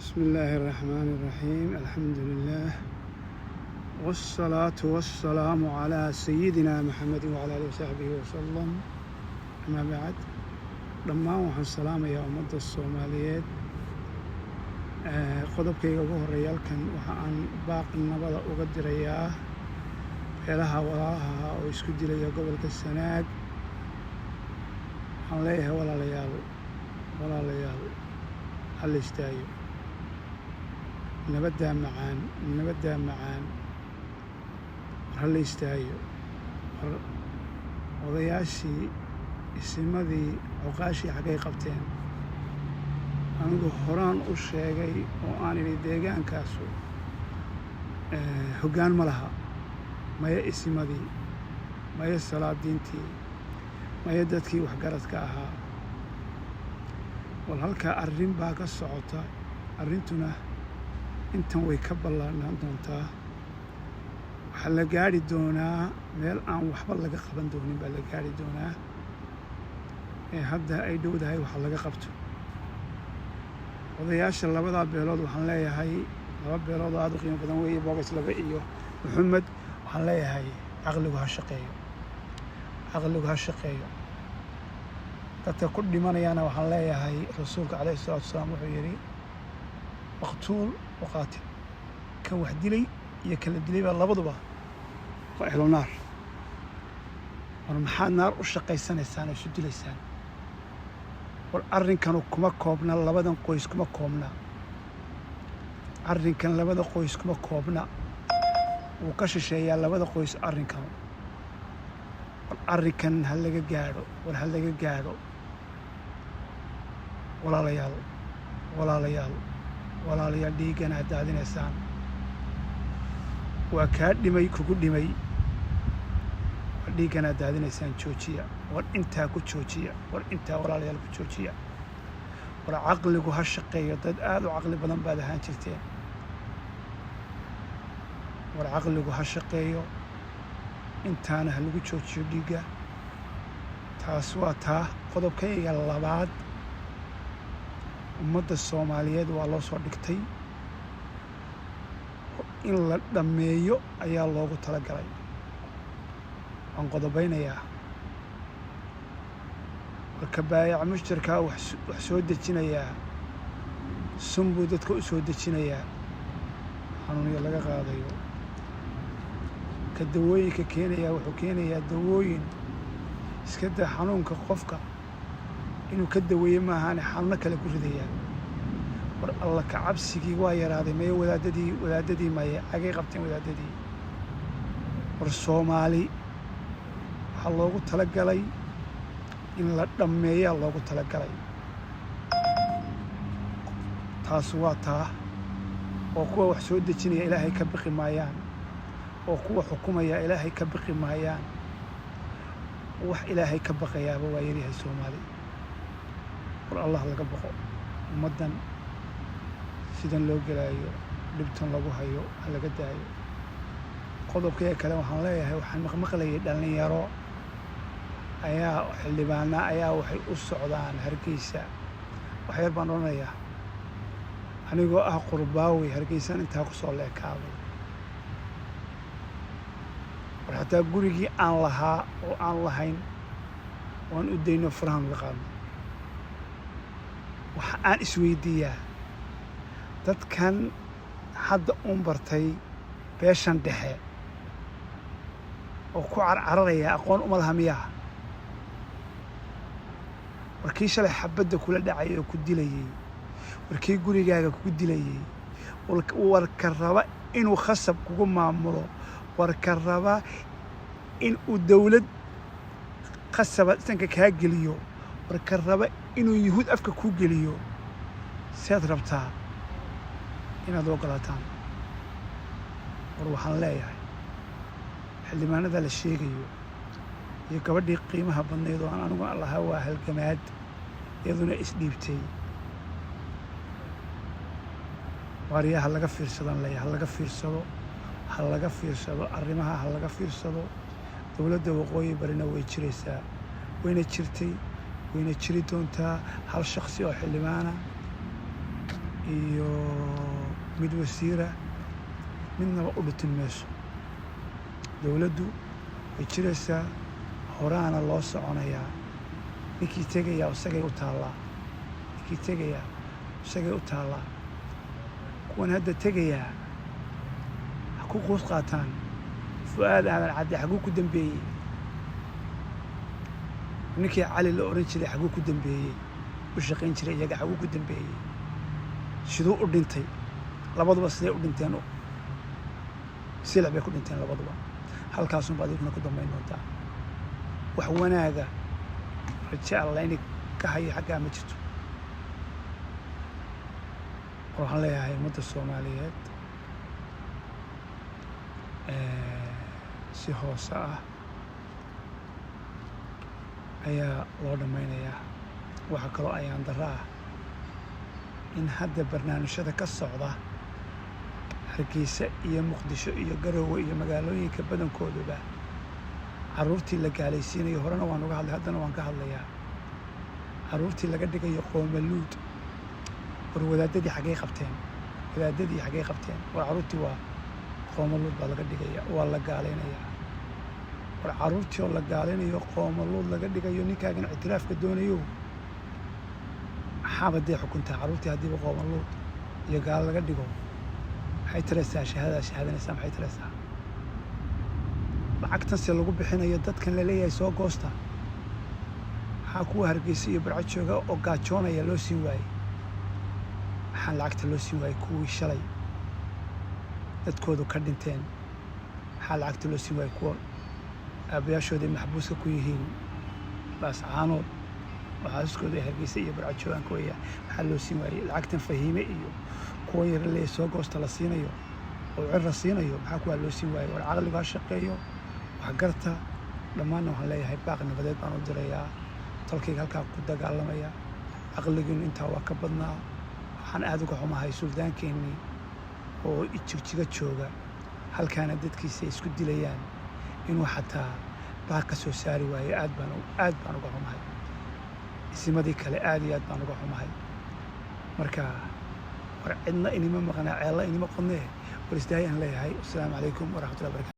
بسم الله الرحمن الرحيم. الحمد لله والصلاة والسلام على سيدنا محمد وعلى آله وصحبه وسلم. أما بعد، dhammaan waxaan salaamayaa ummadda Soomaaliyeed. qodobkayga ugu horeeya halkan waxa aan baaqi nabada uga dirayaa beelaha walaalaha oo isku dilaya gobolka Sanaag. waxaan leeyahay walaalayaal hal istaayo, nabadda macaan hal istaayo. odayaashii isimadii cuqaashii xaggay qabteen? anigu horaan u sheegay oo aan idhi deegaankaasu hoggaan ma laha, maya isimadii, maya salaadiintii, maya dadkii waxgaradka ahaa. wal halkaa arrin baa ka socota, arrintuna intan way ka ballaarnaan doontaa. waxaa la gaari doonaa meel aan waxba laga qaban doonin baa la gaari doonaa. hadda ay dhowdahay waxa laga qabto. odayaasha labadaa beelood waxaan leeyahay, laba beelood oo aad u qiimo badan weeye, Bogas Labe iyo Maxamed. waxaan leeyahay caqligu ha shaqeeyo. dadka ku dhimanayana waxaan leeyahay rasuulka calayhi salaatu wasalaam wuxuu yidhi maqtuul wa qaatil. kan wax dilay iyo kan la dilay baa labaduba waa ehlu naar. war maxaad naar u shaqaysanaysaan oo isu dilaysaan? war arrinkanu kuma koobna labadan qoys, kuma koobna arrinkan labada qoys kuma koobna, wuu ka shisheeyaa labada qoys arrinkanu. war arrinkan ha laga gaadho. walaalayaal dhiiggana ha daadinaysaan. waa kaa dhimay kugu dhimay, war dhiiggana ha daadinaysaan joojiya. war intaa ku joojiya, war intaa walaalayaal ku joojiya. war caqligu ha shaqeeyo. dad aad u caqli badan baad ahaan jirteen. war caqligu ha shaqeeyo, intaana ha lagu joojiyo dhiigga. taas waa taa. qodobkayga labaad, ummadda Soomaaliyeed waa loo soo dhigtay in la dhammeeyo ayaa loogu talagalay. waan qodobaynayaa. warka baayac mushtarkaa wax soo dejinayaa, sun buu dadka u soo dejinayaa, xanuunyo laga qaadayo. ka dawooyinka keenayaa wuxuu keenayaa dawooyin iska daa xanuunka qofka inuu ka daweeye maahaane xanuuno kale ku ridayaa. war alla ka cabsigii waa yaraaday. maya wadaadadii maye agay qabteen wadaadadii. war Soomaali waxaa loogu talagalay in la dhammeeyaa loogu talagalay. taas waa taa. oo kuwa wax soo dejinaya ilaahay ka biqi maayaan, oo kuwa xukumaya ilaahay ka biqi maayaan. wax ilaahay ka baqayaaba waa yaryahay Soomaali. war allah laga baqo. ummaddan sidan loo gelaayo, dhibtan lagu hayo ha laga daayo. qodobkee kale waxaan leeyahay, waxaan maqmaqlayay dhallinyaro xildhibaana ayaa waxay u socdaan Hargeysa. wax yar baan odhanayaa, anigoo ah qurbaawi Hargeysan intaa ku soo leekaaday. war xataa gurigii aan lahaa oo aan lahayn waan u dayno farahan uga qaadno. waxa aan isweydiiyaa, dadkan hadda uun bartay beeshan dhexe oo ku carcararaya aqoon uma laha miyaa? warkii shalay xabadda kula dhacay oo ku dilayey, warkii gurigaaga kugu dilayey, warka raba inuu khasab kugu maamulo, warka raba in uu dawlad khasaba sanka kaa geliyo, warka raba inuu yuhuud afka kuu geliyo. sead rabtaa inaad ogolaataan? war waxaan leeyahay, xildhibaanada la sheegayo iyo gabadhii qiimaha badnayd oo aan anigu lahaa waa halgamaad, iyaduna isdhiibtay. waaryaa ha laga fiirsadaan leeyahay. ha laga fiirsado arrimaha, ha laga fiirsado. dowladda waqooyi barina way jiraysaa, wayna jirtay, wayna jiri doontaa. hal shakhsi oo xildhibaana iyo mid wasiira midnaba u dhutin mayso. dowladdu way jiraysaa, horaana loo soconayaa. ninkii tegayaa isagay u taallaa, ninkii tegayaa isagay u taallaa. kuwan hadda tegayaa ha ku quus qaataan. fu'aad aadan cadde xaguu ku dambeeyey? ninkii cali la oran jiray xaguu ku dambeeyey? u shaqayn jiray iyaga xaguu ku dambeeyey? siduu u dhintay? labaduba siday u dhinteen? silic bay ku dhinteen labaduba. halkaasunba adiguna ku dambayn doontaa. wax wanaaga raje alla inay ka haya xaggaa ma jirto. waxaan leeyahay ummadda Soomaaliyeed si hoose ah ayaa loo dhammaynayaa. waxa kaloo ayaan darro ah in hadda barnaamijyada ka socda Hargeysa iyo Muqdisho iyo Garowe iyo magaalooyinka badankooduba carruurtii la gaalaysiinayo. horena waan uga hadlay, haddana waan ka hadlayaa. carruurtii laga dhigayo qoomaluud. war wadaadadii xaggay qabteen? wadaadadii xaggay qabteen? war carruurtii waa qoomaluud baa laga dhigaya, waa la gaalaynayaa. war carruurtii oo la gaalaynayo qoomaluud laga dhigayo, ninkaagan ictiraafka doonayo maxaaba dee xukuntaa? carruurtii haddiiba qoomaluud iyo gaalo laga dhigo maxay taraysaa? shahaadaad shahaadanaysaa maxay taraysaa? lacagtanse lagu bixinayo dadkan la leeyahay soo goosta, maxaa kuwa Hargeysa iyo Barco jooga oo gaajoonaya loo siin waayey? maxaa lacagta loo siin waayey kuwii shalay dadkoodu ka dhinteen? maxaa lacagta loo siin waayey kuwa aabbayaashooda ay maxbuuska ku yihiin baascaanood oo xaasaskooda ay Hargeysa iyo Barco joogaan ka weeyaa? maxaa loo siin waayey lacagtan Fahiime iyo kuwa yar leeyahay soo goosta la siinayo oo cirra siinayo? maxaa kuwaa loo siin waayey? war caqligu ha shaqeeyo, wax garta. dhammaanna waxaan leeyahay baaq nabadeed baan u dirayaa. tolkayga halkaa ku dagaalamaya, caqligiinu intaa waa ka badnaa. waxaan aad uga xumahay suldaankeennii oo jigjiga jooga, halkaana dadkiisa ay isku dilayaan, inuu xataa baaq ka soo saari waayo. aad baan uga xumahay. isimadii kale aad iyo aad baan uga xumahay. marka war cidna inima maqnaa, ceella inima qodnee. war isdaayaan leeyahay. assalaamu calaykum waraxmatullahi wabarakatu.